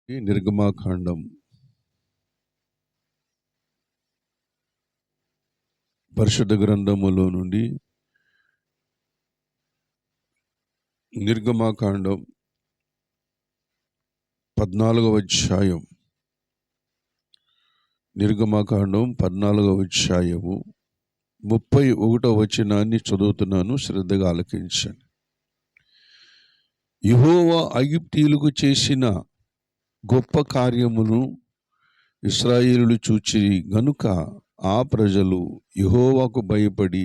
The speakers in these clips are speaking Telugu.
నిర్గమాకాండం పరిశుద్ధ గ్రంథములో నుండి నిర్గమాకాండం 14వ అధ్యాయం. నిర్గమాకాండం 14వ అధ్యాయము 31వ వచనాన్ని చదువుతున్నాను, శ్రద్ధగా ఆలకించండి. యెహోవా ఐగుప్తీయులకు చేసిన గొప్ప కార్యమును ఇశ్రాయేలులు చూచిరి గనుక ఆ ప్రజలు యెహోవాకు భయపడి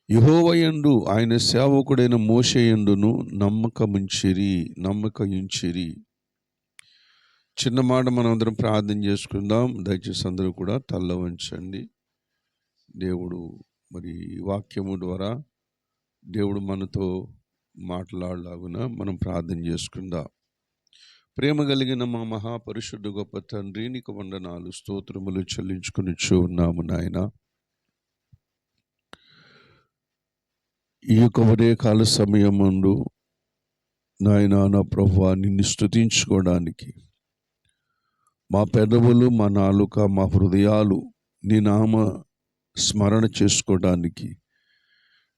యెహోవా యందు ఆయన సేవకుడైన మోషే యందును నమ్మకముంచిరి. చిన్న మాట మనం అందరం ప్రార్థన చేసుకుందాం. దయచేసి అందరూ కూడా తల్ల వంచండి. దేవుడు మరి వాక్యము ద్వారా దేవుడు మనతో మాట్లాడలాగున మనం ప్రార్థన చేసుకుందాం. ప్రేమ కలిగిన మా మహాపరిశుద్ధ గొప్ప తండ్రి, నీకు వందనాలు స్తోత్రములు చెల్లించుకునిచ్చు ఉన్నాము నాయన. ఈ యొక్క ఉదయకాల సమయమందు నాయన, నా ప్రభువా, నిన్ను స్తుతించుకోవడానికి మా పెదవులు, మా నాలుక, మా హృదయాలు నీ నామ స్మరణ చేసుకోవడానికి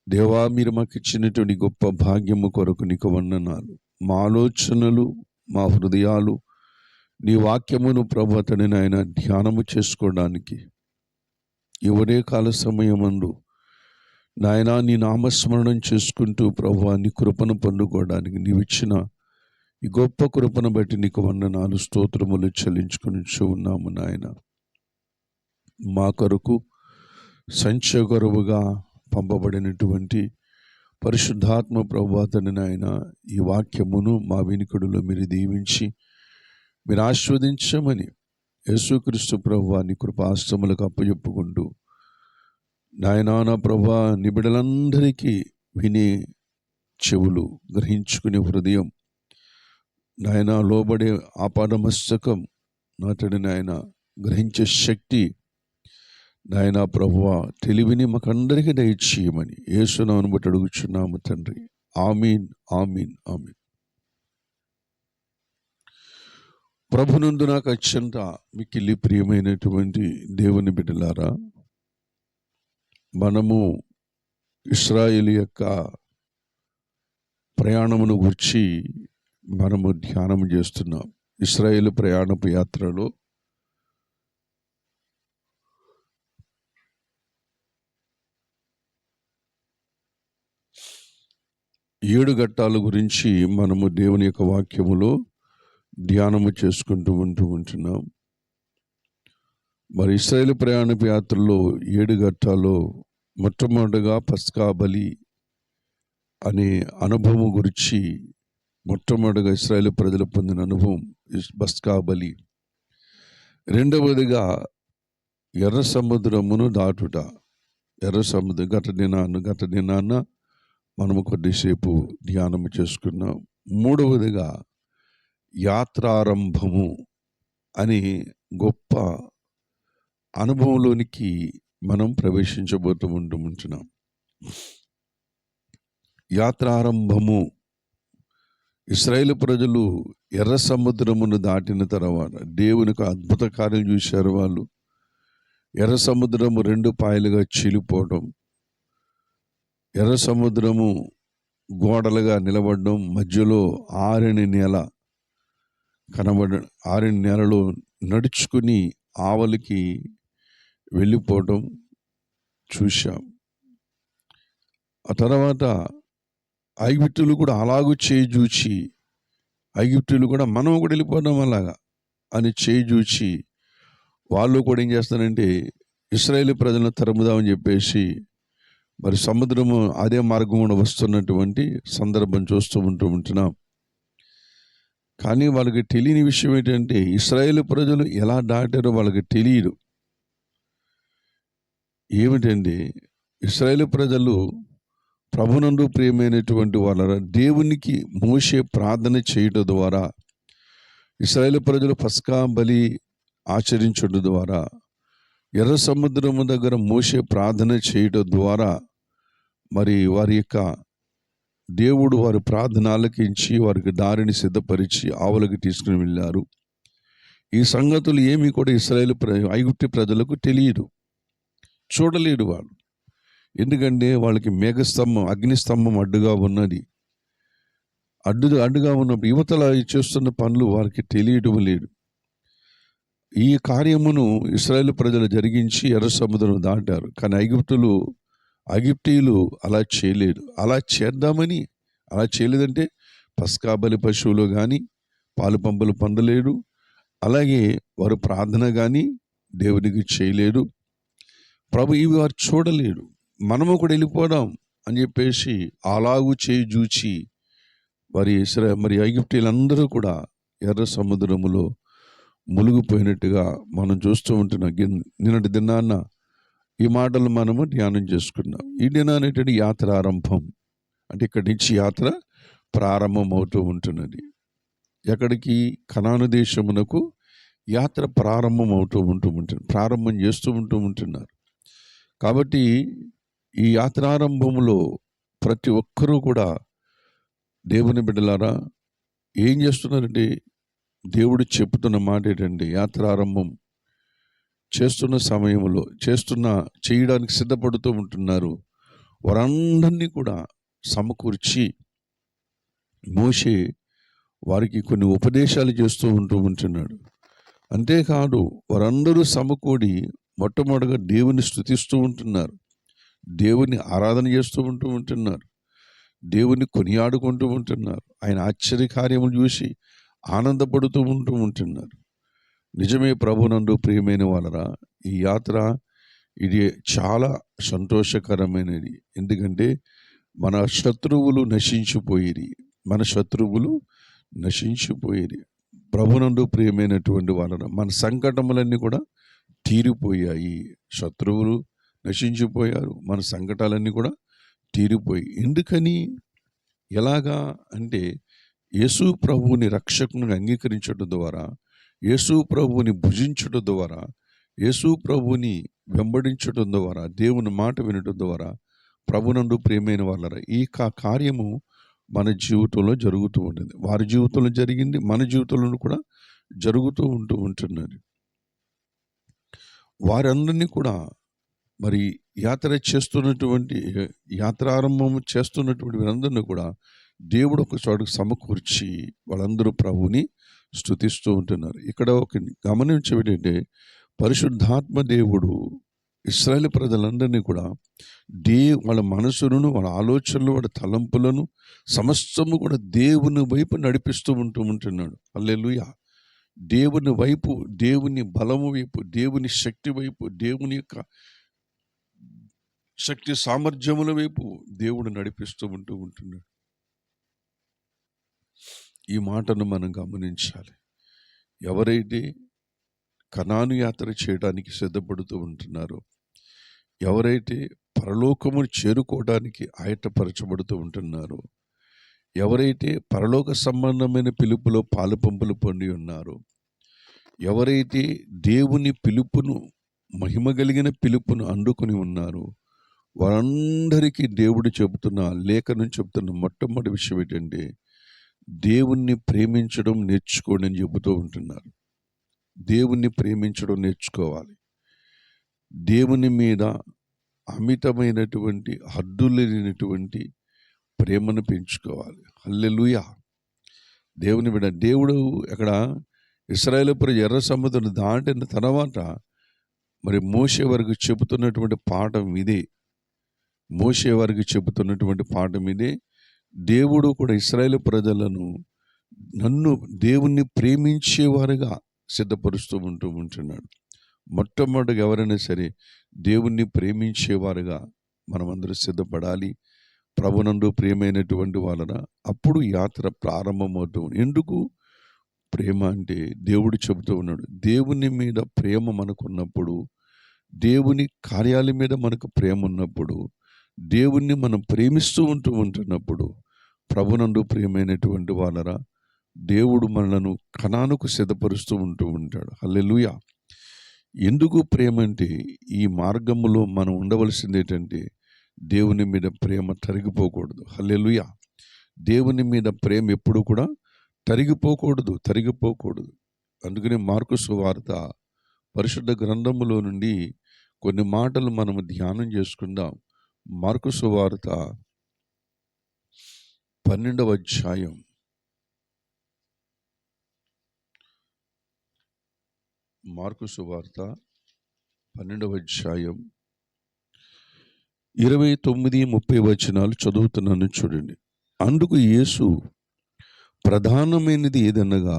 దేవా, మీరు మాకు ఇచ్చినటువంటి గొప్ప భాగ్యము కొరకు నీకు వందనాలు. మా ఆలోచనలు, మా హృదయాలు నీ వాక్యమును ప్రభు తండ్రి నాయన ధ్యానము చేసుకోవడానికి ఈ ఉదయకాల సమయమందు నాయన నీ నామస్మరణం చేసుకుంటూ ప్రభు నీ కృపను పొందుకోవడానికి నీవు ఇచ్చిన ఈ గొప్ప కృపను బట్టి నీకు వందనాలు స్తోత్రములు చెల్లించుకుని ఉన్నాము నాయన. మా కొరకు సంచగరువుగా పంపబడినటువంటి పరిశుద్ధాత్మ ప్రభు తండ్రి నాయన ఈ వాక్యమును మా వినికిడిలో మీరు దీవించి మీరు ఆస్వాదించమని యేసుక్రీస్తు ప్రభువా నీ కృపాస్తములకు అప్పచెప్పుకుంటూ నాయనా, నా ప్రభువా, నీ బిడ్డలందరికీ వినే చెవులు, గ్రహించుకునే హృదయం నాయన, లోబడే ఆపాదమస్తకం నాతడి నాయన, గ్రహించే శక్తి నాయన ప్రభువా, తెలివిని మాకందరికీ దయచేయమని యేసునామమును బట్టి అడుగుచున్నాము తండ్రి. ఆమీన్, ఆమీన్, ఆమీన్. ప్రభునందు నాకు అత్యంత మిక్కిలి ప్రియమైనటువంటి దేవుని బిడ్డలారా, మనము ఇశ్రాయేలు యొక్క ప్రయాణమును గురించి మనము ధ్యానం చేస్తున్నాం. ఇశ్రాయేలు ప్రయాణపు యాత్రలో 7 ఘట్టాల గురించి మనము దేవుని యొక్క వాక్యములో ధ్యానము చేసుకుంటూ ఉంటున్నాం. మరి ఇశ్రాయేలు ప్రయాణపు యాత్రలో 7 ఘట్టాల్లో మొట్టమొదటిగా పస్కా బలి అనే అనుభవం గురించి, మొట్టమొదటిగా ఇశ్రాయేలు ప్రజలు పొందిన అనుభవం పస్కా బలి. రెండవదిగా ఎర్ర సముద్రమును దాటుట. ఎర్ర సముద్రం గత దినాన్న మనము కొద్దిసేపు ధ్యానము చేసుకున్నాం. మూడవదిగా యాత్రారంభము అని గొప్ప అనుభవంలోనికి మనం ప్రవేశించబోతూ ఉంటున్నాం. యాత్రారంభము. ఇశ్రాయేలు ప్రజలు ఎర్ర సముద్రమును దాటిన తర్వాత దేవునికి అద్భుత కార్యం చూశారు. వాళ్ళు ఎర్ర సముద్రము 2 పాయలుగా చీలిపోవడం, ఎర్ర సముద్రము గోడలుగా నిలబడడం, మధ్యలో ఆరని నేల ఆరని నేలలో నడుచుకుని ఆవలికి వెళ్ళిపోవడం చూశాం. ఆ తర్వాత ఐగుప్తీయులు కూడా అలాగూ చేయి చూచి, ఐగుప్తీయులు కూడా మనం కూడా వెళ్ళిపోవడం అలాగా అని చేయి చూచి వాళ్ళు కూడా ఏం చేస్తారంటే ఇశ్రాయేలు ప్రజలను తరుముదామని చెప్పేసి మరి సముద్రము అదే మార్గంలో వస్తున్నటువంటి సందర్భం చూస్తూ ఉంటున్నాం. కానీ వాళ్ళకి తెలియని విషయం ఏంటంటే ఇశ్రాయేలు ప్రజలు ఎలా దాటారో వాళ్ళకి తెలియదు. ఏమిటండి, ఇశ్రాయేలు ప్రజలు ప్రభునందు ప్రియమైనటువంటి వాళ్ళ దేవునికి మోషే ప్రార్థన చేయడం ద్వారా, ఇశ్రాయేలు ప్రజలు పస్కా బలి ఆచరించడం ద్వారా, ఎర్ర సముద్రము దగ్గర మోషే ప్రార్థన చేయడం ద్వారా మరి వారి యొక్క దేవుడు వారి ప్రార్థన ఆలకించి వారికి దారిని సిద్ధపరిచి ఆవులకి తీసుకుని వెళ్ళారు. ఈ సంగతులు ఏమీ కూడా ఐగుప్తు ప్రజలకు తెలియదు, చూడలేడు వాళ్ళు. ఎందుకంటే వాళ్ళకి మేఘస్తంభం, అగ్నిస్తంభం అడ్డుగా ఉన్నది. అడ్డుగా ఉన్నప్పుడు యువతల చేస్తున్న పనులు వారికి తెలియడం లేదు. ఈ కార్యమును ఇశ్రాయేలు ప్రజలు జరిగించి ఎర్ర సముద్రం దాటారు. కానీ ఐగుప్తీయులు అలా చేయలేదు. అలా చేయలేదంటే పస్కా బలి పశువులు కానీ పాలు పంపులు పొందలేడు. అలాగే వారు ప్రార్థన కానీ దేవునికి చేయలేదు. ప్రభు ఇవి వారు చూడలేడు. మనము కూడా వెళ్ళిపోదాం అని చెప్పేసి అలాగూ చేయి జూచి మరి ఐగుప్తీయులందరూ కూడా ఎర్ర సముద్రములో మునిగిపోయినట్టుగా మనం చూస్తూ ఉంటున్నాం. నిన్నటి దినాన్న ఈ మాటలు మనము ధ్యానం చేసుకున్నాం. ఈ దినాన్ని ఏంటంటే యాత్ర ఆరంభం, అంటే ఇక్కడి నుంచి యాత్ర ప్రారంభం అవుతూ ఉంటున్నది. ఎక్కడికి? కనాను దేశమునకు యాత్ర ప్రారంభం చేస్తూ ఉంటున్నారు. కాబట్టి ఈ యాత్రారంభంలో ప్రతి ఒక్కరూ కూడా దేవుని బిడ్డలారా ఏం చేస్తున్నారంటే, దేవుడు చెప్తున్న మాట ఏంటంటే, యాత్రారంభం చేస్తున్న సమయంలో చేయడానికి సిద్ధపడుతూ ఉంటున్నారు. వారందరినీ కూడా సమకూర్చి మోషే వారికి కొన్ని ఉపదేశాలు చేస్తూ ఉంటున్నాడు. అంతేకాదు వారందరూ సమకూడి మొట్టమొదటిగా దేవుని స్తుతిస్తూ ఉంటున్నారు, దేవుని ఆరాధన చేస్తూ ఉంటున్నారు, దేవుని కొనియాడుకుంటూ ఉంటున్నారు, ఆయన ఆశ్చర్యకార్యములు చూసి ఆనందపడుతూ ఉంటున్నారు. నిజమే ప్రభునందు ప్రియమైన వాళ్ళరా, ఈ యాత్ర ఇది చాలా సంతోషకరమైనది. ఎందుకంటే మన శత్రువులు నశించిపోయేది. ప్రభునందు ప్రియమైనటువంటి వాళ్ళరా, మన సంకటములన్నీ కూడా తీరిపోయాయి. శత్రువులు నశించిపోయారు, మన సంకటాలన్నీ కూడా తీరిపోయి. ఎందుకని? ఎలాగా అంటే యేసు ప్రభువుని రక్షకుని అంగీకరించడం ద్వారా, యేసు ప్రభువుని భుజించడం ద్వారా, యేసు ప్రభువుని వెంబడించడం ద్వారా, దేవుని మాట వినడం ద్వారా, ప్రభునందు ప్రియమైన వాళ్ళరా, ఈ కార్యము మన జీవితంలో జరుగుతూ ఉంటుంది. వారి జీవితంలో జరిగింది, మన జీవితంలో కూడా జరుగుతూ ఉంటున్నది. వారందరినీ కూడా మరి యాత్రారంభం చేస్తున్నటువంటి వీరందరినీ కూడా దేవుడు ఒక చోటుకు సమకూర్చి వాళ్ళందరూ ప్రభువుని స్తుతిస్తూ ఉంటున్నారు. ఇక్కడ ఒక గమనించేది ఏంటంటే, పరిశుద్ధాత్మ దేవుడు ఇశ్రాయేలు ప్రజలందరినీ కూడా వాళ్ళ మనసులను, వాళ్ళ ఆలోచనలు, వాళ్ళ తలంపులను సమస్తము కూడా దేవుని వైపు నడిపిస్తూ ఉంటున్నాడు. హల్లెలూయా. దేవుని వైపు, దేవుని బలము వైపు, దేవుని శక్తి వైపు, దేవుని యొక్క శక్తి సామర్థ్యముల వైపు దేవుడు నడిపిస్తూ ఉంటున్నాడు. ఈ మాటను మనం గమనించాలి. ఎవరైతే కనాను యాత్ర చేయడానికి సిద్ధపడుతూ ఉంటున్నారో, ఎవరైతే పరలోకమును చేరుకోవడానికి ఆయత్తపరచబడుతూ ఉంటున్నారో, ఎవరైతే పరలోక సంబంధమైన పిలుపులో పాలు పంపులు పొంది ఉన్నారో, ఎవరైతే దేవుని పిలుపును, మహిమ కలిగిన పిలుపును అందుకుని ఉన్నారో, వారందరికీ దేవుడు లేఖనం చెబుతున్న మొట్టమొదటి విషయం ఏంటంటే, దేవుణ్ణి ప్రేమించడం నేర్చుకోండి అని చెబుతూ ఉంటున్నారు. దేవుణ్ణి ప్రేమించడం నేర్చుకోవాలి. దేవుని మీద అమితమైనటువంటి, హద్దులేనటువంటి ప్రేమను పెంచుకోవాలి. హల్లెలూయా. దేవుడు అక్కడ ఇశ్రాయేలు ప్రజలు ఎర్ర సముద్రం దాటిన తర్వాత మరి మోషే వారికి చెబుతున్నటువంటి పాఠం ఇదే. దేవుడు కూడా ఇశ్రాయేలు ప్రజలను దేవుణ్ణి ప్రేమించేవారుగా సిద్ధపరుస్తూ ఉంటున్నాడు. మొట్టమొదటిగా ఎవరైనా సరే దేవుణ్ణి ప్రేమించేవారుగా మనమందరూ సిద్ధపడాలి. ప్రభునందు ప్రియమైనటువంటి వాళ్ళన అప్పుడు యాత్ర ప్రారంభమవుతుంది. ఎందుకు ప్రేమ అంటే, దేవుడు చెబుతూ ఉన్నాడు, దేవుని మీద ప్రేమ మనకున్నప్పుడు, దేవుని కార్యాల మీద మనకు ప్రేమ ఉన్నప్పుడు, దేవుణ్ణి మనం ప్రేమిస్తూ ఉంటున్నప్పుడు, ప్రభునందు ప్రియమైనటువంటి వాళ్ళరా, దేవుడు మనలను కనానుకు సిద్ధపరుస్తూ ఉంటాడు. హల్లెలూయా. ఎందుకు ప్రేమ అంటే, ఈ మార్గములో మనం ఉండవలసింది ఏంటంటే, దేవుని మీద ప్రేమ తరిగిపోకూడదు. హల్లెలూయా. దేవుని మీద ప్రేమ ఎప్పుడు కూడా తరిగిపోకూడదు. అందుకని మార్కు సువార్త పరిశుద్ధ గ్రంథములో నుండి కొన్ని మాటలు మనము ధ్యానం చేసుకుందాం. మార్కు సువార్త 12వ అధ్యాయం. మార్కు సువార్త 12వ అధ్యాయం 29-30 వచనాలు చదువుతున్నాను చూడండి. అందుకు యేసు, ప్రధానమైనది ఏదనగా,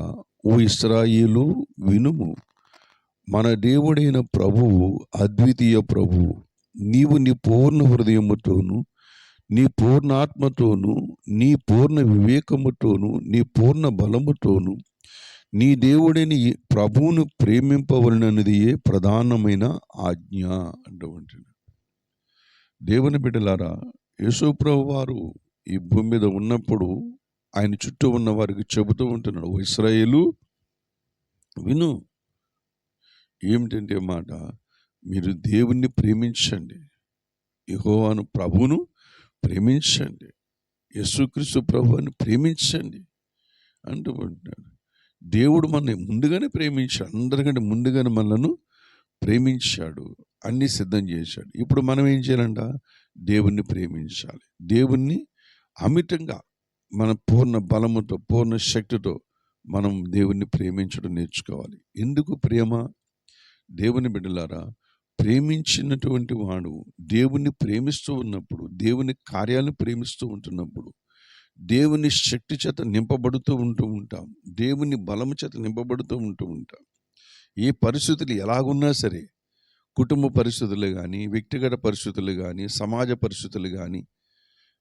ఓ ఇశ్రాయేలు వినుము, మన దేవుడైన ప్రభువు అద్వితీయ ప్రభువు. నీవు నీ పూర్ణ హృదయముతోను, నీ పూర్ణాత్మతోను, నీ పూర్ణ వివేకముతోను, నీ పూర్ణ బలముతోను నీ దేవుడిని ప్రభువును ప్రేమింపవలననిదియే ప్రధానమైన ఆజ్ఞ అంటూ. దేవుని బిడ్డలారా, యేసు ప్రభు వారు ఈ భూమి మీద ఉన్నప్పుడు ఆయన చుట్టూ ఉన్న వారికి చెబుతూ ఉంటున్నాడు, ఓ ఇశ్రాయేలు విను. ఏమిటంటే మాట, మీరు దేవుణ్ణి ప్రేమించండి, యెహోవాను ప్రభువును ప్రేమించండి, యేసుక్రీస్తు ప్రభువుని ప్రేమించండి అంటూ ఉంటున్నాడు. దేవుడు మనల్ని ముందుగానే ప్రేమించాడు, అందరికంటే ముందుగానే మనలను ప్రేమించాడు, అన్నీ సిద్ధం చేశాడు. ఇప్పుడు మనం ఏం చేయాలంట? దేవుణ్ణి ప్రేమించాలి. దేవుణ్ణి అమితంగా మన పూర్ణ బలముతో, పూర్ణ శక్తితో మనం దేవుణ్ణి ప్రేమించడం నేర్చుకోవాలి. ఎందుకు ప్రేమ? దేవుని బిడ్డలారా, ప్రేమించినటువంటి వాడు దేవుణ్ణి ప్రేమిస్తూ ఉన్నప్పుడు, దేవుని కార్యాలను ప్రేమిస్తూ ఉంటున్నప్పుడు, దేవుని శక్తి చేత నింపబడుతూ ఉంటాం, దేవుని బలము చేత నింపబడుతూ ఉంటాం. ఏ పరిస్థితులు ఎలాగున్నా సరే, కుటుంబ పరిస్థితులు కానీ, వ్యక్తిగత పరిస్థితులు కానీ, సమాజ పరిస్థితులు కానీ,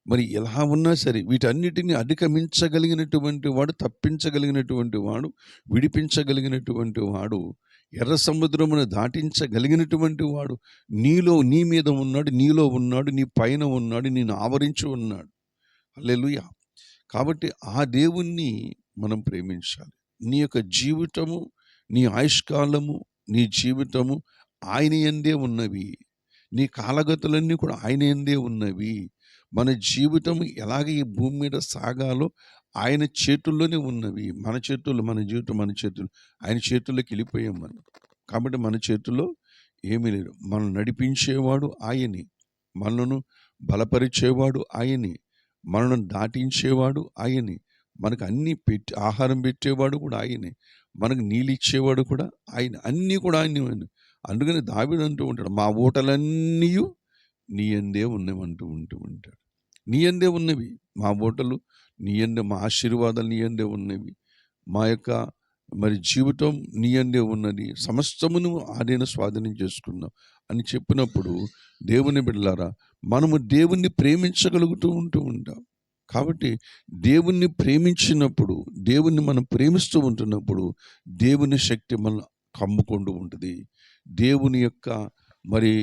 మరి ఎలా ఉన్నా సరే వీటన్నిటిని అధిగమించగలిగినటువంటి వాడు, తప్పించగలిగినటువంటి వాడు, విడిపించగలిగినటువంటి వాడు, ఎర్ర సముద్రమును దాటించగలిగినటువంటి వాడు నీ మీద ఉన్నాడు, నీలో ఉన్నాడు, నీ పైన ఉన్నాడు, నిన్ను ఆవరించి ఉన్నాడు. హల్లెలూయా. కాబట్టి ఆ దేవుణ్ణి మనం ప్రేమించాలి. నీ యొక్క జీవితము, నీ ఆయుష్కాలము, నీ జీవితము ఆయన యందే ఉన్నవి. నీ కాలగతులన్నీ కూడా ఆయన యందే ఉన్నవి. మన జీవితం ఎలాగ ఈ భూమి మీద సాగాలో ఆయన చేతుల్లోనే ఉన్నవి. మన జీవితం మన చేతులు ఆయన చేతుల్లోకి వెళ్ళిపోయాం మనం. కాబట్టి మన చేతుల్లో ఏమీ లేదు. మనం నడిపించేవాడు ఆయనే, మనను బలపరిచేవాడు ఆయనే, మనను దాటించేవాడు ఆయనే, మనకు అన్నీ ఆహారం పెట్టేవాడు కూడా ఆయనే, మనకు నీళ్ళు ఇచ్చేవాడు కూడా ఆయన, అన్నీ కూడా ఆయన. అందుకని దావీదు అంటూ ఉంటాడు, మా ఊటలన్నీ నీ యందే ఉన్నవి అంటూ ఉంటాడు. నీ యందే ఉన్నవి మా ఊటలు, నీ యందే మా ఆశీర్వాదాలు, నీ యందే ఉన్నవి, మా యొక్క మరి జీవితం నీ యందే ఉన్నది, సమస్తమును ఆదైన స్వాధీనం చేసుకున్నాం అని చెప్పినప్పుడు, దేవుని బిడ్డలారా, మనము దేవుణ్ణి ప్రేమించగలుగుతూ ఉంటాం. కాబట్టి దేవుణ్ణి ప్రేమించినప్పుడు, దేవుణ్ణి మనం ప్రేమిస్తూ ఉంటున్నప్పుడు దేవుని శక్తి మనల్ని కమ్ముకుంటూ ఉంటుంది. దేవుని యొక్క మరి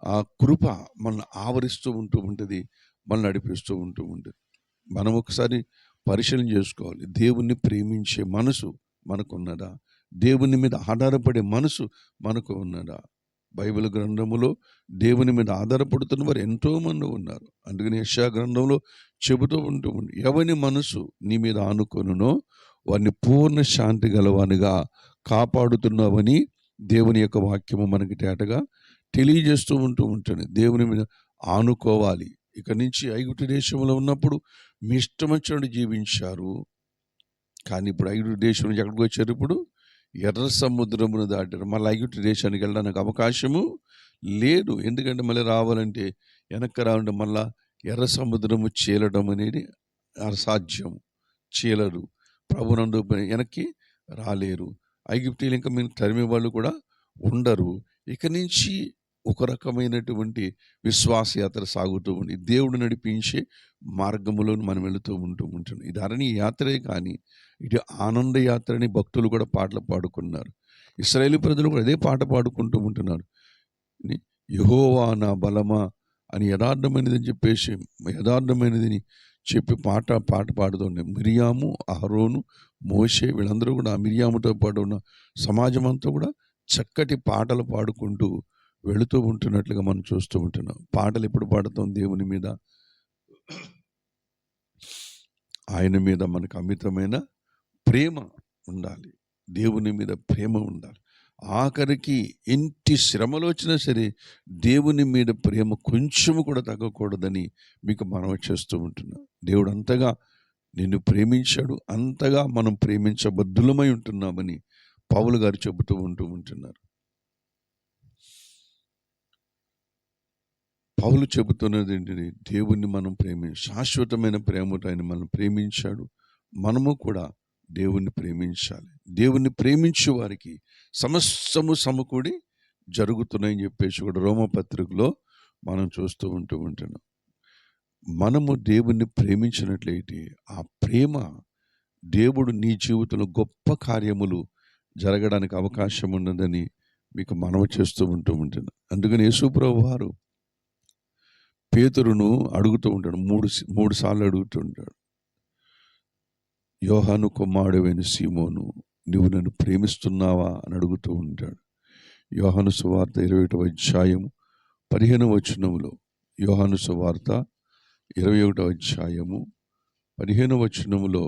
ఆ కృప మనల్ని ఆవరిస్తూ ఉంటుంది, మనల్ని నడిపిస్తూ ఉంటుంది. మనం ఒకసారి పరిశీలన చేసుకోవాలి. దేవుణ్ణి ప్రేమించే మనసు మనకు ఉన్నదా? దేవుని మీద ఆధారపడే మనసు మనకు ఉన్నదా? బైబిల్ గ్రంథములో దేవుని మీద ఆధారపడుతున్న వారు ఎంతోమంది ఉన్నారు. అందుకని యెషయా గ్రంథంలో చెబుతూ ఉంటుంది, ఎవని మనసు నీ మీద ఆనుకొనునో వారిని పూర్ణ శాంతి గలవానిగా కాపాడుతున్నావని దేవుని యొక్క వాక్యము మనకి తేటగా తెలియజేస్తూ ఉంటుంది. దేవుని మీద ఆనుకోవాలి. ఇక నుంచి ఐగుప్తు దేశంలో ఉన్నప్పుడు మీ ఇష్టం వచ్చినట్టు జీవించారు, కానీ ఇప్పుడు ఐగుప్తు దేశం నుంచి ఎక్కడికి వచ్చారు? ఇప్పుడు ఎర్ర సముద్రమును దాటారు. మళ్ళీ ఐగుప్తు దేశానికి వెళ్ళడానికి అవకాశము లేదు. ఎందుకంటే మళ్ళీ రావాలంటే, వెనక్కి రావాలంటే మళ్ళా ఎర్ర సముద్రము చీలడం అనేది అసాధ్యం. చీలరు, ప్రభునందు వెనక్కి రాలేరు. ఐగుప్తీయులు ఇంకా మీరు తరిమే వాళ్ళు కూడా ఉండరు. ఇక నుంచి ఒక రకమైనటువంటి విశ్వాసయాత్ర సాగుతూ ఉంది. దేవుడు నడిపించే మార్గములో మనం వెళుతూ ఉంటున్నాం. ఇది అరణ్య యాత్రే కానీ ఇది ఆనంద యాత్ర అని భక్తులు కూడా పాటలు పాడుకున్నారు. ఇశ్రాయేలు ప్రజలు కూడా అదే పాట పాడుకుంటూ ఉంటున్నారు. యెహోవా నా బలమా అని యథార్థమైనది అని చెప్పేసి, యథార్థమైనదని చెప్పి పాట పాడుతున్నాయి. మిరియాము, అహరోను, మోషే వీళ్ళందరూ కూడా ఆ మిరియాముతో పాటు ఉన్న సమాజం అంతా కూడా చక్కటి పాటలు పాడుకుంటూ వెళుతూ ఉంటున్నట్లుగా మనం చూస్తూ ఉంటున్నాం. పాటలు ఎప్పుడు పాడుతాం? దేవుని మీద, ఆయన మీద మనకు అమితమైన ప్రేమ ఉండాలి. దేవుని మీద ప్రేమ ఉండాలి. ఆఖరికి ఇంటి శ్రమలు వచ్చినా సరే దేవుని మీద ప్రేమ కొంచెము కూడా తగ్గకూడదని మీకు మనవి చేస్తూ ఉంటున్నా. దేవుడు అంతగా నిన్ను ప్రేమించాడు, అంతగా మనం ప్రేమించబద్దులమై ఉంటున్నామని పౌలు గారు చెబుతూ ఉంటున్నారు. పౌలు చెబుతున్నది ఏంటిది? దేవుణ్ణి మనం శాశ్వతమైన ప్రేమతో ఆయన మనం ప్రేమించాడు. మనము కూడా దేవుణ్ణి ప్రేమించాలి. దేవుణ్ణి ప్రేమించే వారికి సమస్తము సమకూడి జరుగుతున్నాయని చెప్పేసి కూడా రోమపత్రికలో మనం చూస్తూ ఉంటున్నాం. మనము దేవుణ్ణి ప్రేమించినట్లయితే ఆ ప్రేమ దేవుడు నీ జీవితంలో గొప్ప కార్యములు జరగడానికి అవకాశం ఉన్నదని మీకు మనవి చేస్తూ ఉంటున్నాను. అందుకని యేసుప్రభు వారు పేతురును అడుగుతూ ఉంటాడు, మూడు సార్లు అడుగుతూ ఉంటాడు. యోహాను కుమారుడైన సీమోను, నువ్వు నన్ను ప్రేమిస్తున్నావా అని అడుగుతూ ఉంటాడు. యోహాను సువార్త 21వ అధ్యాయము 15వ వచనములో, యోహాను సువార్త 21వ అధ్యాయము 15వ వచనములో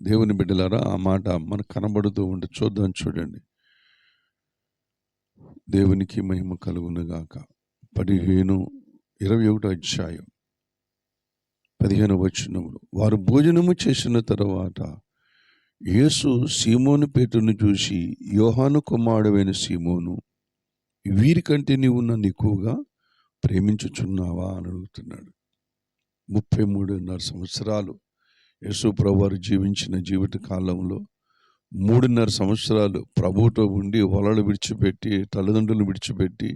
దేవుని బిడ్డలారా ఆ మాట మనకు కనబడుతూ ఉంటే చూద్దాం. చూడండి, దేవునికి మహిమ కలుగునుగాక. 21వ అధ్యాయం 15వ వచనములో, వారు భోజనము చేసిన తర్వాత యేసు సీమోను పేతురును చూసి, యోహాను కుమారుడైన సీమోను, వీరికంటే నీవు నన్ను ఎక్కువగా ప్రేమించుచున్నావా అని అడుగుతున్నాడు. 33.5 సంవత్సరాలు యేసు ప్రభు వారు జీవించిన జీవిత కాలంలో 3.5 సంవత్సరాలు ప్రభువుతో ఉండి వలలు విడిచిపెట్టి, తల్లిదండ్రులు విడిచిపెట్టి,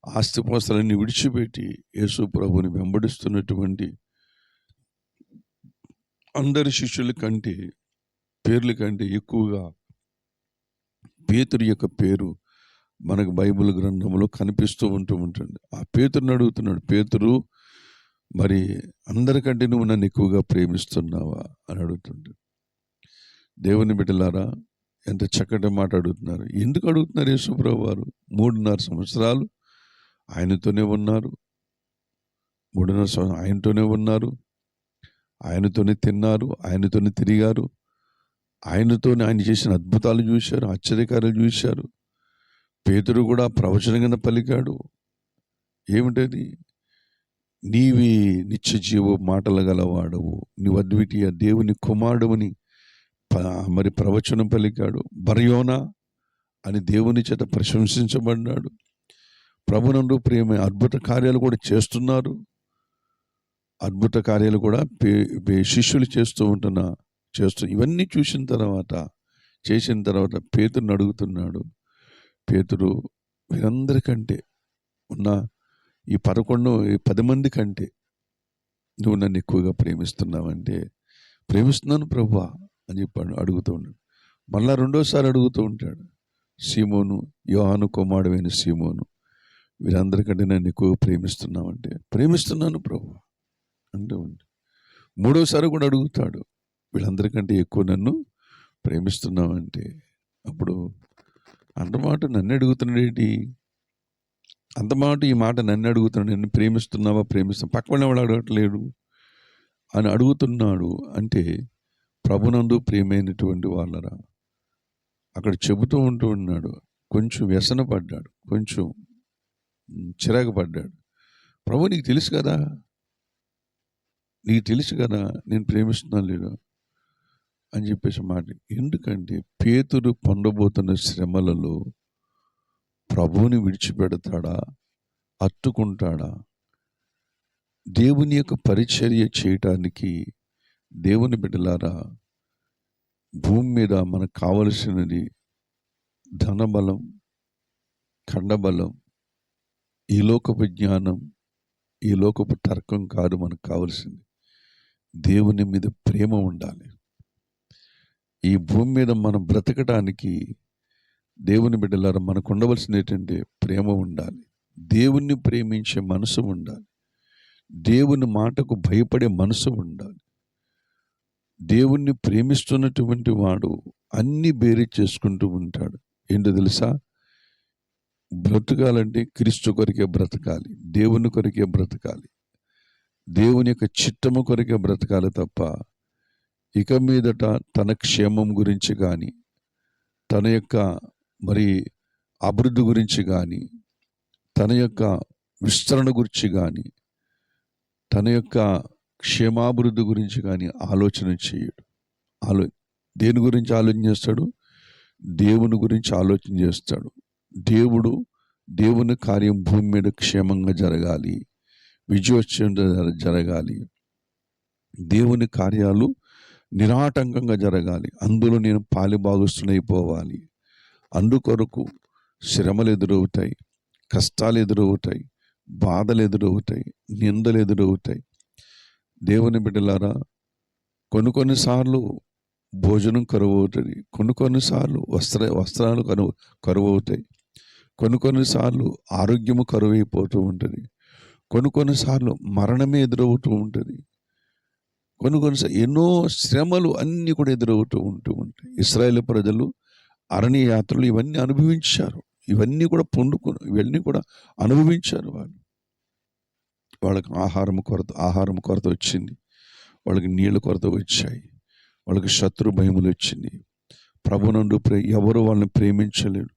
ఆస్తిపాస్తులన్నీ విడిచిపెట్టి యేసు ప్రభుని వెంబడిస్తున్నటువంటి అందరి శిష్యుల కంటే పేర్ల కంటే ఎక్కువగా పేతురు యొక్క పేరు మనకు బైబిల్ గ్రంథంలో కనిపిస్తూ ఉంటుంది. ఆ పేతురుని అడుగుతున్నాడు, పేతురు మరి అందరికంటే నువ్వు నన్ను ఎక్కువగా ప్రేమిస్తున్నావా అని అడుగుతుండే. దేవుని బిడ్డలారా, ఎంత చక్కటి మాట అడుగుతున్నారు. ఎందుకు అడుగుతున్నారు? యేసుప్రభు వారు 3.5 సంవత్సరాలు ఆయనతోనే ఉన్నారు. 3.5 సంవత్సరాలు ఆయనతోనే ఉన్నారు, ఆయనతోనే తిన్నారు, ఆయనతోనే తిరిగారు, ఆయనతోనే ఆయన చేసిన అద్భుతాలు చూశారు, ఆశ్చర్యకార్యాలు చూశారు. పేతురు కూడా ప్రవచనం కింద పలికాడు. ఏమిటది? నీవి నిత్య జీవ మాటలు గలవాడవు, నీవు అద్వితీయ దేవుని కుమారుడువని మరి ప్రవచనం పలికాడు. బర్యోనా అని దేవుని చేత ప్రశంసించబడ్డాడు. ప్రభునందు ప్రేమ అద్భుత కార్యాలు కూడా చేస్తున్నారు. అద్భుత కార్యాలు కూడా శిష్యులు చేస్తూ ఇవన్నీ చేసిన తర్వాత పేతురుని అడుగుతున్నాడు. పేతురు, వీరందరికంటే ఉన్న ఈ 10 మంది కంటే నువ్వు నన్ను ఎక్కువగా ప్రేమిస్తున్నావంటే, ప్రేమిస్తున్నాను ప్రభువా అని చెప్పాడు. అడుగుతూ ఉన్నాడు. మళ్ళా రెండోసారి అడుగుతూ ఉంటాడు, సీమోను, యోహాను కుమారుడైన సీమోను, వీరందరికంటే నన్ను ఎక్కువ ప్రేమిస్తున్నావంటే, ప్రేమిస్తున్నాను ప్రభువా అంటూ ఉంది. మూడోసారి కూడా అడుగుతాడు, వీళ్ళందరికంటే ఎక్కువ నన్ను ప్రేమిస్తున్నావంటే. అప్పుడు అంతమాట నన్ను అడుగుతున్నాడేంటి? అంతమాట ఈ మాట నన్ను అడుగుతున్నాడు, నన్ను ప్రేమిస్తున్నావా? పక్కన వాడు అడగట్లేడు అని అడుగుతున్నాడు. అంటే ప్రభునందు ప్రియమైనటువంటి వాళ్ళరా, అక్కడ చెబుతూ ఉన్నాడు. కొంచెం వ్యసన పడ్డాడు, కొంచెం చిరాకు పడ్డాడు. ప్రభు, నీకు తెలుసు కదా నేను ప్రేమిస్తున్నాను లేదా అని చెప్పేసి మాట. ఎందుకంటే పేతురు పొందబోతున్న శ్రమలలో ప్రభువుని విడిచిపెడతాడా, హత్తుకుంటాడా? దేవుని యొక్క పరిచర్య చేయటానికి దేవుని బిడ్డలారా, భూమి మీద మనకు కావలసినది ధనబలం, ఖండబలం, ఈ లోకపు జ్ఞానం, ఈ లోకపు తర్కం కాదు. మనకు కావలసింది దేవుని మీద ప్రేమ ఉండాలి. ఈ భూమి మీద మనం బ్రతకడానికి దేవుని బిడ్డలారా మనకు ఉండవలసింది ఏంటంటే ప్రేమ ఉండాలి. దేవుణ్ణి ప్రేమించే మనసు ఉండాలి. దేవుని మాటకు భయపడే మనసు ఉండాలి. దేవుణ్ణి ప్రేమిస్తున్నటువంటి వాడు అన్ని బేరీ చేసుకుంటూ ఉంటాడు. ఏంటో తెలుసా? బ్రతకాలంటే క్రీస్తు కొరికే బ్రతకాలి, దేవుని కొరికే బ్రతకాలి, దేవుని యొక్క చిత్తము కొరికే బ్రతకాలి తప్ప ఇక మీదట తన క్షేమం గురించి కానీ, తన యొక్క మరి అభివృద్ధి గురించి కానీ, తన యొక్క విస్తరణ గురించి కానీ, తన యొక్క క్షేమాభివృద్ధి గురించి కానీ ఆలోచన చేయడు. దేని గురించి ఆలోచన చేస్తాడు? దేవుని గురించి ఆలోచన చేస్తాడు. దేవుని కార్యం భూమి మీద క్షేమంగా జరగాలి, విజయోత్సవంగా జరగాలి, దేవుని కార్యాలు నిరాటంకంగా జరగాలి, అందులో నేను పాలిభాగస్తునైపోవాలి. అందుకొరకు శ్రమలు ఎదురవుతాయి, కష్టాలు ఎదురవుతాయి, బాధలు ఎదురవుతాయి, నిందలు ఎదురవుతాయి. దేవుని బిడ్డలారా, కొన్నిసార్లు భోజనం కరువు అవుతుంది, కొన్నిసార్లు వస్త్రాలు కరువు అవుతాయి, కొన్నిసార్లు ఆరోగ్యము కరువైపోతూ ఉంటుంది, కొన్నిసార్లు మరణమే ఎదురవుతూ ఉంటుంది, కొన్నిసార్లు ఎన్నో శ్రమలు అన్నీ కూడా ఎదురవుతూ ఉంటాయి. ఇశ్రాయేలు ప్రజలు అరణ్య యాత్రలు ఇవన్నీ అనుభవించారు, ఇవన్నీ కూడా ఇవన్నీ కూడా అనుభవించారు. వాళ్ళకి ఆహారం కొరత వచ్చింది, వాళ్ళకి నీళ్ళ కొరత వచ్చాయి, వాళ్ళకి శత్రు భయములు వచ్చింది. ప్రభునందు ఎవరు వాళ్ళని ప్రేమించలేడు,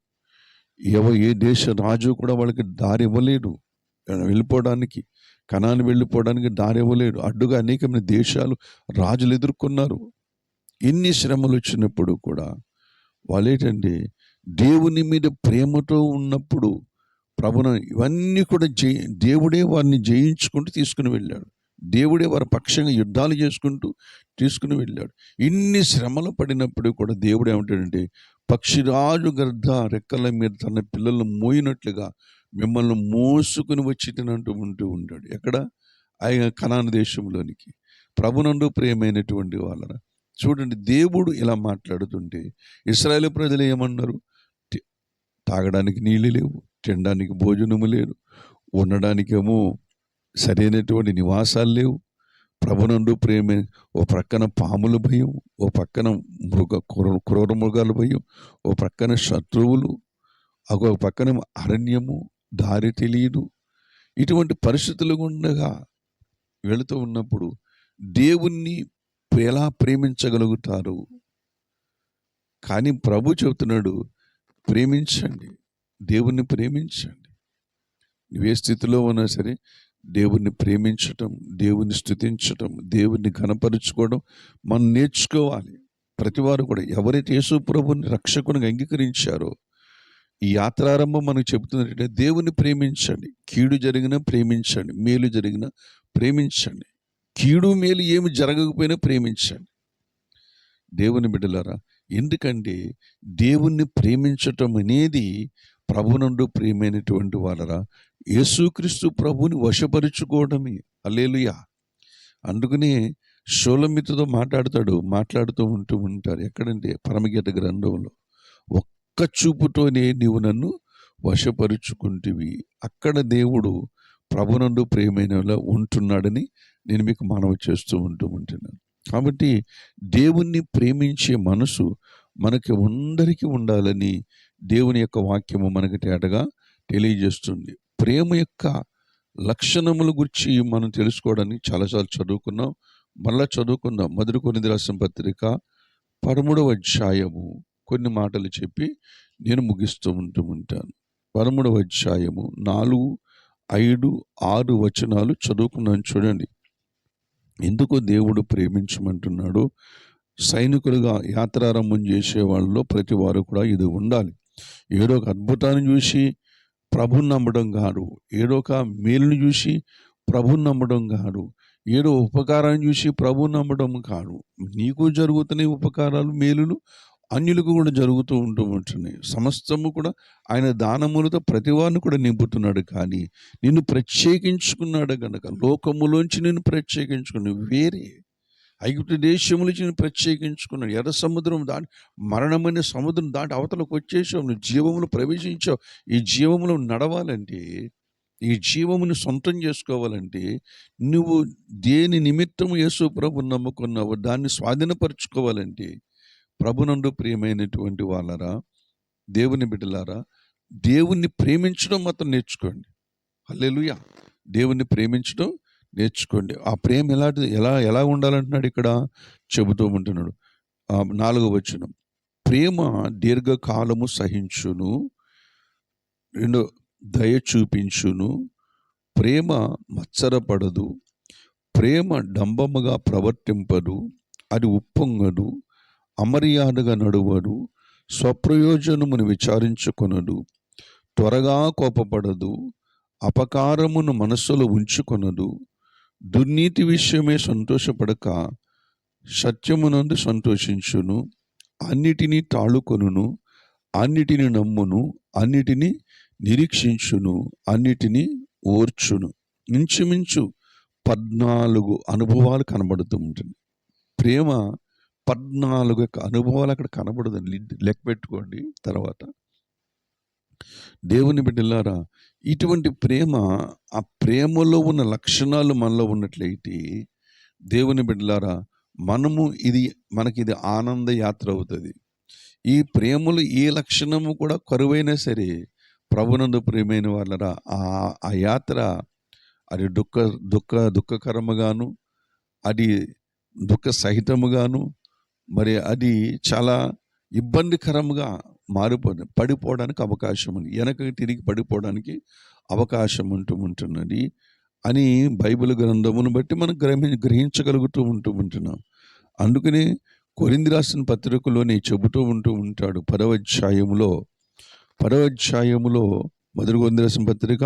ఏ దేశ రాజు కూడా వాళ్ళకి దారి ఇవ్వలేడు, వెళ్ళిపోవడానికి, కనాను వెళ్ళిపోవడానికి దారి ఇవ్వలేడు. అడ్డుగా అనేకమైన దేశాలు రాజులు ఎదుర్కొన్నారు. ఎన్ని శ్రమలు వచ్చినప్పుడు కూడా వాళ్ళేంటంటే దేవుని మీద ప్రేమతో ఉన్నప్పుడు ఇవన్నీ కూడా దేవుడే వారిని జయించుకుంటూ తీసుకుని వెళ్ళాడు. దేవుడే వారి పక్షంగా యుద్ధాలు చేసుకుంటూ తీసుకుని వెళ్ళాడు. ఇన్ని శ్రమలు పడినప్పుడు కూడా దేవుడు ఏమంటాడంటే, పక్షిరాజు గర్ధ రెక్కల మీద తన పిల్లలను మోయినట్లుగా మిమ్మల్ని మోసుకుని వచ్చి ఉంటూ ఉంటాడు. ఎక్కడ? ఆయన కనాను దేశంలోనికి. ప్రభునందు ప్రియమైనటువంటి వాళ్ళరా, చూడండి, దేవుడు ఇలా మాట్లాడుతుంటే ఇశ్రాయేలు ప్రజలు ఏమన్నారు? తాగడానికి నీళ్ళు లేవు, తినడానికి భోజనము లేదు, ఉండడానికేమో సరైనటువంటి నివాసాలు లేవు. ప్రభునందు ప్రేమ, ఓ ప్రక్కన పాముల భయం, ఓ పక్కన క్రూర మృగాల భయం, ఓ ప్రక్కన శత్రువులు, ఒక పక్కన అరణ్యము, దారి తెలియదు. ఇటువంటి పరిస్థితులు గుండగా వెళుతూ ఉన్నప్పుడు దేవుణ్ణి ఎలా ప్రేమించగలుగుతారు? కానీ ప్రభు చెబుతున్నాడు, ప్రేమించండి, దేవుణ్ణి ప్రేమించండి. నువ్వే స్థితిలో ఉన్నా సరే దేవుణ్ణి ప్రేమించటం, దేవుణ్ణి స్తుతించటం, దేవుణ్ణి ఘనపరుచుకోవడం మనం నేర్చుకోవాలి. ప్రతివారు కూడా ఎవరైతే యేసు ప్రభుని రక్షకునిగా అంగీకరించారో, ఈ యాత్రారంభం మనకు చెబుతున్నట్టే దేవుని ప్రేమించండి. కీడు జరిగినా ప్రేమించండి, మేలు జరిగినా ప్రేమించండి. కీడు మేలు ఏమి జరగకపోయినా ప్రేమించండి. దేవుని బిడ్డలారా, ఎందుకంటే దేవుణ్ణి ప్రేమించటం అనేది ప్రభునందు ప్రియమైనటువంటి వాళ్ళరా యేసుక్రీస్తు ప్రభుని వశపరుచుకోవడమే. హల్లెలూయా. అందుకనే షోలమితుతో మాట్లాడుతూ ఉంటారు. ఎక్కడంటే పరమగీత గ్రంథంలో, ఒక్క చూపుతోనే నీవు నన్ను వశపరుచుకుంటివి. అక్కడ దేవుడు ప్రభునందు ప్రియమైన ఉంటున్నాడని నేను మీకు మనవి చేస్తూ ఉంటున్నాను. కాబట్టి దేవుణ్ణి ప్రేమించే మనసు మనకి అందరికీ ఉండాలని దేవుని యొక్క వాక్యము మనకి తేటగా తెలియజేస్తుంది. ప్రేమ యొక్క లక్షణముల గురించి మనం తెలుసుకోవడానికి చాలాసార్లు చదువుకున్నాం, మళ్ళా చదువుకుందాం. మొదటి కొరింథీ రాసిన పత్రిక 13వ అధ్యాయము కొన్ని మాటలు చెప్పి నేను ముగిస్తూ ఉంటాను. 13వ అధ్యాయము 4, 5, 6 వచనాలు చదువుకున్నాను. చూడండి, ఎందుకు దేవుడు ప్రేమించమంటున్నాడు. సైనికులుగా యాత్రారంభం చేసే వాళ్ళలో ప్రతి వారు కూడా ఇది ఉండాలి. ఏదో ఒక అద్భుతాన్ని చూసి ప్రభుని నమ్మడం కాదు, ఏదో ఒక మేలుని చూసి ప్రభుని నమ్మడం కాదు, ఏదో ఉపకారాన్ని చూసి ప్రభుని నమ్మడం కాదు. నీకు జరుగుతున్న ఉపకారాలు, మేలులు అన్యులకు కూడా జరుగుతూ ఉంటున్నాయి. సమస్తము కూడా ఆయన దానములతో ప్రతి వారిని కూడా నింపుతున్నాడు. కానీ నిన్ను ప్రత్యేకించుకున్నాడు కనుక, లోకములోంచి నిన్ను ప్రత్యేకించుకున్నాడు. వేరే ఐగుప్తు దేశము నుంచి నేను ప్రత్యేకించుకున్నాడు. ఎర్ర సముద్రం దాటి, మరణమైన సముద్రం దాటి అవతలకు వచ్చేసావు. నువ్వు జీవములు ప్రవేశించావు. ఈ జీవములు నడవాలంటే, ఈ జీవమును సొంతం చేసుకోవాలంటే నువ్వు దేని నిమిత్తము యేసు ప్రభుని నమ్ముకున్నావో దాన్ని స్వాధీనపరచుకోవాలంటే, ప్రభునందు ప్రియమైనటువంటి వాళ్ళరా, దేవుని బిడ్డలారా, దేవుణ్ణి ప్రేమించడం మాత్రం నేర్చుకోండి. హల్లెలూయా. దేవుణ్ణి ప్రేమించడం నేర్చుకోండి. ఆ ప్రేమ ఎలా ఉండాలంటున్నాడు ఇక్కడ చెబుతూ ఉంటున్నాడు. 4వ వచనం, ప్రేమ దీర్ఘకాలము సహించును, రెండో దయ చూపించును, ప్రేమ మత్సరపడదు, ప్రేమ డంబముగా ప్రవర్తింపదు, అది ఉప్పొంగదు, అమర్యాదగా నడువదు, స్వప్రయోజనమును విచారించుకొనదు, త్వరగా కోపపడదు, అపకారమును మనస్సులో ఉంచుకొనదు, దుర్నీతి విషయమే సంతోషపడక సత్యమునందు సంతోషించును, అన్నిటినీ తాళుకొనును, అన్నిటిని నమ్మును, అన్నిటినీ నిరీక్షించును, అన్నిటినీ ఓర్చును. ఇంచుమించు 14 అనుభవాలు కనబడుతూ ఉంటుంది. ప్రేమ 14 అనుభవాలు అక్కడ కనబడదండి. లెక్క పెట్టుకోండి. తర్వాత దేవుని బిడ్డలారా, ఇటువంటి ప్రేమ, ఆ ప్రేమలో ఉన్న లక్షణాలు మనలో ఉన్నట్లయితే దేవుని బిడ్డలారా, మనకిది ఆనంద యాత్ర అవుతుంది. ఈ ప్రేమలు ఏ లక్షణము కూడా కరువైనా సరే ప్రభునందు ప్రియమైన వాళ్ళరా, ఆ యాత్ర అది దుఃఖకరముగాను, అది దుఃఖ సహితముగాను, మరి అది చాలా ఇబ్బందికరంగా పడిపోవడానికి అవకాశం ఉంది. వెనకకి తిరిగి పడిపోవడానికి అవకాశం ఉంటున్నది అని బైబిల్ గ్రంథమును బట్టి మనం గ్రహించగలుగుతూ ఉంటున్నాం. అందుకని కొరింథీ రాసిన పత్రికలోనే చెబుతూ ఉంటాడు. 10వ అధ్యాయములో మొదటి కొరింథీ రాసిన పత్రిక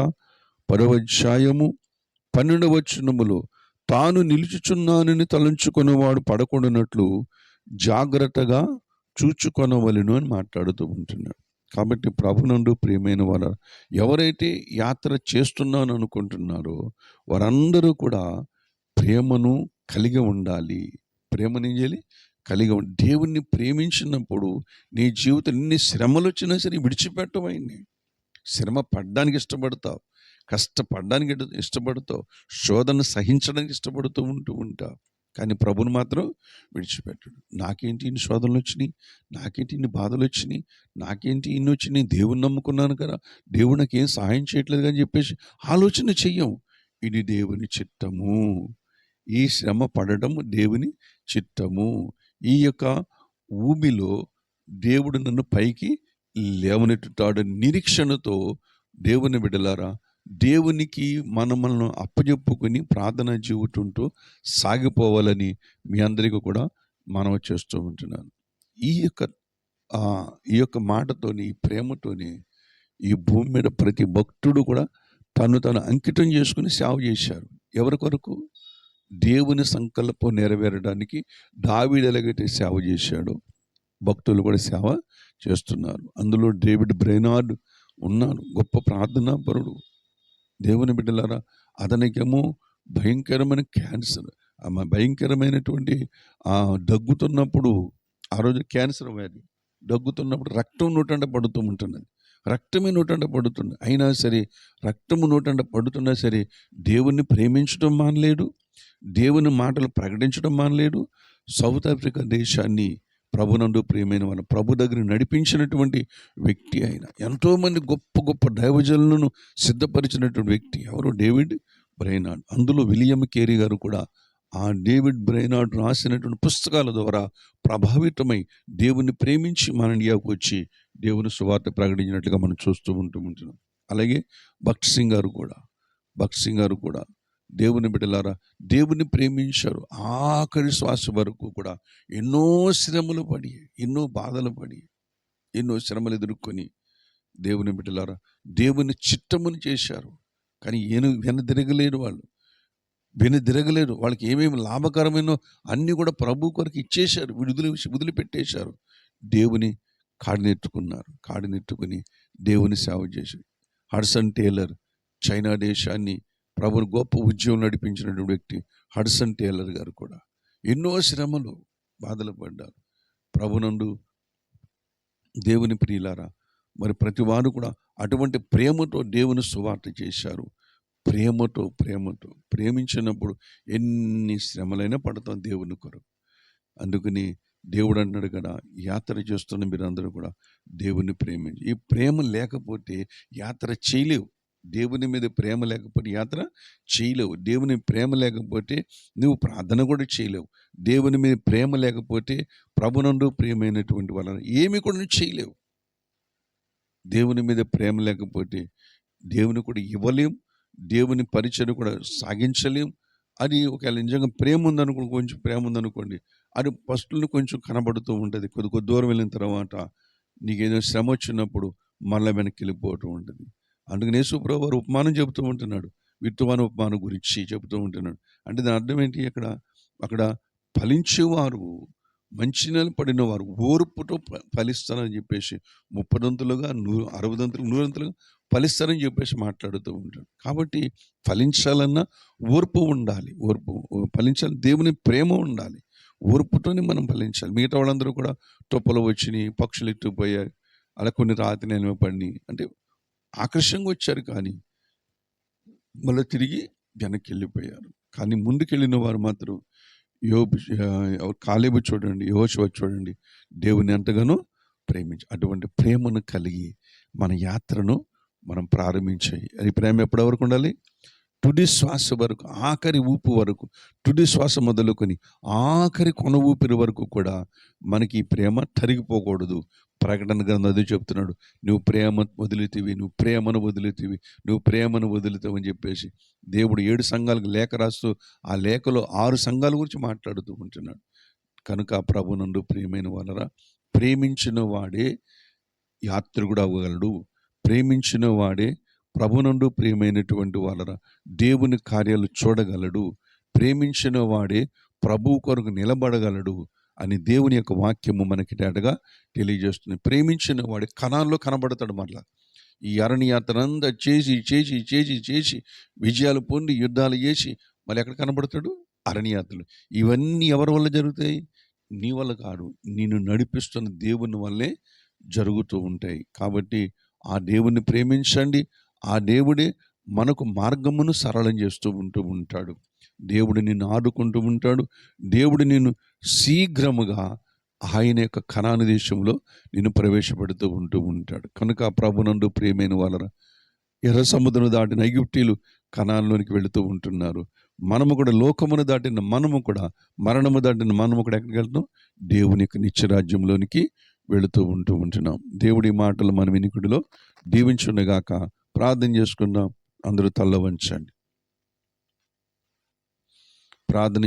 10వ అధ్యాయము 12వ వచనములో, తాను నిలుచుచున్నానని తలంచుకున్నవాడు పడకుండానట్లు జాగ్రత్తగా చూచుకొనవలెను అని మాట్లాడుతూ ఉంటున్నాడు. కాబట్టి ప్రభునందు ప్రియమైన వారు, ఎవరైతే యాత్ర చేస్తున్నాను అనుకుంటున్నారో వారందరూ కూడా ప్రేమను కలిగి ఉండాలి. ప్రేమని చేయాలి, దేవుణ్ణి ప్రేమించినప్పుడు నీ జీవితం ఎన్ని శ్రమలు వచ్చినా సరే విడిచిపెట్టవు. ఆయన్ని శ్రమ పడడానికి ఇష్టపడతావు, కష్టపడడానికి ఇష్టపడతావు, శోధన సహించడానికి ఇష్టపడుతూ ఉంటావు. కానీ ప్రభుని మాత్రం విడిచిపెట్టడు. నాకేంటి ఇన్ని శోధనలు వచ్చినాయి, నాకేంటి ఇన్ని బాధలు వచ్చినాయి, నాకేంటి ఇన్ని వచ్చినాయి, దేవుని నమ్ముకున్నాను కదా, దేవుడు నాకేం సహాయం చేయట్లేదు అని చెప్పేసి ఆలోచన చెయ్యం. ఇది దేవుని చిత్తము. ఈ శ్రమ పడడం దేవుని చిత్తము. ఈ యొక్క భూమిలో దేవుడు నన్ను పైకి లేవనెత్తుతాడు నిరీక్షణతో దేవుని బిడ్డలారా, దేవునికి మనల్ని అప్పచెప్పుకుని ప్రార్థన జీవితంతో సాగిపోవాలని మీ అందరికీ కూడా మనవి చేస్తూ ఉంటున్నాను. ఈ యొక్క మాటతోని, ఈ ప్రేమతోని ఈ భూమి మీద ప్రతి భక్తుడు కూడా తను అంకితం చేసుకుని సేవ చేశారు. ఎవరి కొరకు? దేవుని సంకల్పం నెరవేరడానికి దావీదు ఎలాగైతే సేవ చేశాడో భక్తులు కూడా సేవ చేస్తున్నారు. అందులో డేవిడ్ బ్రెయినార్డ్ ఉన్నాడు, గొప్ప ప్రార్థనాపరుడు. దేవుని బిడ్డలారా, అతనికేమో భయంకరమైన క్యాన్సర్, భయంకరమైనటువంటి దగ్గుతున్నప్పుడు, ఆ రోజు క్యాన్సర్ వ్యాధి, దగ్గుతున్నప్పుడు రక్తం నోటంట పడుతూ ఉంటున్నది, రక్తమే నోటంట పడుతుంది. అయినా సరే రక్తము నోటంట పడుతున్నా సరే దేవుణ్ణి ప్రేమించడం మానలేడు, దేవుని మాటలు ప్రకటించడం మానలేడు. సౌత్ ఆఫ్రికా దేశాన్ని ప్రభునందు ప్రియమైన వాళ్ళ ప్రభు దగ్గర నడిపించినటువంటి వ్యక్తి ఆయన. ఎంతోమంది గొప్ప గొప్ప దైవజనులను సిద్ధపరిచినటువంటి వ్యక్తి ఎవరు? David Brainerd. అందులో విలియం కేరీ గారు కూడా ఆ డేవిడ్ బ్రెయినార్డ్ రాసినటువంటి పుస్తకాల ద్వారా ప్రభావితమై దేవుని ప్రేమించి మన ఇండియాకు వచ్చి దేవుని సువార్త ప్రకటించినట్లుగా మనం చూస్తూ ఉంటున్నాం. అలాగే భక్త్ సింగ్ గారు కూడా దేవుని బిడ్డలారా, దేవుని ప్రేమించారు. ఆఖరి శ్వాస వరకు కూడా ఎన్నో శ్రమలు పడి, ఎన్నో బాధలు పడి, ఎన్నో శ్రమలు ఎదుర్కొని దేవుని బిడ్డలారా దేవుని చిత్తమును చేశారు. కానీ వెనదిరగలేరు వాళ్ళకి ఏమేమి లాభకరమైనో అన్నీ కూడా ప్రభు కొరకు ఇచ్చేశారు, వదిలిపెట్టేశారు. దేవుని కాడినెట్టుకుని దేవుని సేవ చేశారు. హడ్సన్ టేలర్, చైనా దేశాన్ని ప్రభుని గొప్ప ఉద్యోగం నడిపించినటువంటి వ్యక్తి హడ్సన్ టేలర్ గారు కూడా ఎన్నో శ్రమలు, బాధలు పడ్డారు. ప్రభునందు దేవుని ప్రియులారా, మరి ప్రతి వారు కూడా అటువంటి ప్రేమతో దేవుని సువార్త చేశారు. ప్రేమతో ప్రేమించినప్పుడు ఎన్ని శ్రమలైనా పడతాం దేవుని కొరకు. అందుకని దేవుడు అన్నాడు కదా, యాత్ర చేస్తున్న మీరందరూ కూడా దేవుని ప్రేమించి, ఈ ప్రేమ లేకపోతే యాత్ర చేయలేవు. దేవుని మీద ప్రేమ లేకపోతే యాత్ర చేయలేవు. దేవుని ప్రేమ లేకపోతే నువ్వు ప్రార్థన కూడా చేయలేవు. దేవుని మీద ప్రేమ లేకపోతే ప్రభునందు ప్రియమైనటువంటి వలన ఏమి కూడా నువ్వు చేయలేవు. దేవుని మీద ప్రేమ లేకపోతే దేవుని కూడా ఇవ్వలేం, దేవుని పరిచయం కూడా సాగించలేం. అది ఒకవేళ నిజంగా ప్రేమ ఉందనుకోండి, కొంచెం ప్రేమ ఉందనుకోండి, అది ఫస్ట్లో కొంచెం కనబడుతూ ఉంటుంది. కొద్ది దూరం వెళ్ళిన తర్వాత నీకేదో శ్రమ వచ్చినప్పుడు మళ్ళీ వెనక్కి వెళ్ళిపోవటం ఉంటుంది. అందుకని యేసుప్రభువు వారు ఉపమానం చెబుతూ ఉంటున్నాడు, విత్తవాని ఉపమానం గురించి చెబుతూ ఉంటున్నాడు. అంటే దాని అర్థం ఏంటి? అక్కడ ఫలించేవారు, మంచి నెల పడిన వారు ఓర్పుతో ఫలిస్తారని చెప్పేసి 30 దంతులుగా 60 దంతులు 100 దంతులుగా ఫలిస్తారని చెప్పేసి మాట్లాడుతూ ఉంటాడు. కాబట్టి ఫలించాలన్నా ఓర్పు ఉండాలి. ఫలించాలి, దేవుని ప్రేమ ఉండాలి. ఓర్పుతోనే మనం ఫలించాలి. మిగతా వాళ్ళందరూ కూడా తుప్పలు వచ్చినాయి, పక్షులు ఎత్తుకుపోయాయి, అలా కొన్ని రాతి నేల పడినాయి అంటే ఆకర్షంగా వచ్చారు, కానీ మళ్ళీ తిరిగి వెనక్కి వెళ్ళిపోయారు. కానీ ముందుకెళ్ళిన వారు మాత్రం కాలేబు చూడండి, యెహోషువ చూడండి, దేవుని ఎంతగానో అటువంటి ప్రేమను కలిగి మన యాత్రను మనం ప్రారంభించాయి. అది ప్రేమ ఎప్పటి వరకు ఉండాలి? తుది శ్వాస వరకు, ఆఖరి ఊపు వరకు, తుది శ్వాస మొదలుకొని ఆఖరి కొన ఊపిరి వరకు కూడా మనకి ఈ ప్రేమ తరిగిపోకూడదు. ప్రకటన గ్రంథం అదే చెప్తున్నాడు, నువ్వు ప్రేమ వదిలితివి, నువ్వు ప్రేమను వదిలితివి, నువ్వు ప్రేమను వదులుతావు అని చెప్పేసి దేవుడు 7 సంఘాలకు లేఖ రాస్తూ ఆ లేఖలో 6 సంఘాల గురించి మాట్లాడుతూ ఉంటున్నాడు. కనుక ప్రభునందు ప్రియమైన వాళ్ళరా, ప్రేమించిన వాడే యాత్రికుడు అవ్వగలడు. ప్రేమించిన వాడే ప్రభునందు ప్రియమైనటువంటి వాళ్ళరా దేవుని కార్యాలు చూడగలడు. ప్రేమించిన వాడే ప్రభు కొరకు నిలబడగలడు అని దేవుని యొక్క వాక్యము మనకి డేటగా తెలియజేస్తుంది. ప్రేమించిన వాడే కణాల్లో కనబడతాడు. మరలా ఈ అరణ్యయాత్ర అంతా చేసి చేసి చేసి చేసి విజయాలు పొంది యుద్ధాలు చేసి మళ్ళీ ఎక్కడ కనబడతాడు? అరణ్యయాత్రలు. ఇవన్నీ ఎవరి వల్ల జరుగుతాయి? నీ వల్ల కాదు, నిన్ను నడిపిస్తున్న దేవుని వల్లే జరుగుతూ ఉంటాయి. కాబట్టి ఆ దేవుని ప్రేమించండి. ఆ దేవుడే మనకు మార్గమును సరళం చేస్తూ ఉంటాడు. దేవుడు నిన్ను ఆదుకుంటూ ఉంటాడు. దేవుడు నిన్ను శీఘ్రముగా ఆయన యొక్క కనాను దేశంలో నిన్ను ప్రవేశపెడుతూ ఉంటాడు. కనుక ప్రభునందు ప్రియమైన వాళ్ళరా, ఎర్ర సముద్రం దాటిన ఐగుప్తీయులు కనానులోనికి వెళుతూ ఉంటున్నారు. మనము కూడా లోకమును దాటిన మనము కూడా, మరణము దాటిన మనము కూడా ఎక్కడికి వెళ్తున్నాం? దేవుని యొక్క నిత్యరాజ్యంలోనికి వెళుతూ ఉంటున్నాం. దేవుడి మాటలు మన వినికుడిలో దీవించుండగాక. ప్రార్థన చేసుకుందాం. అందరూ తల్ల వంచండి. ప్రార్థన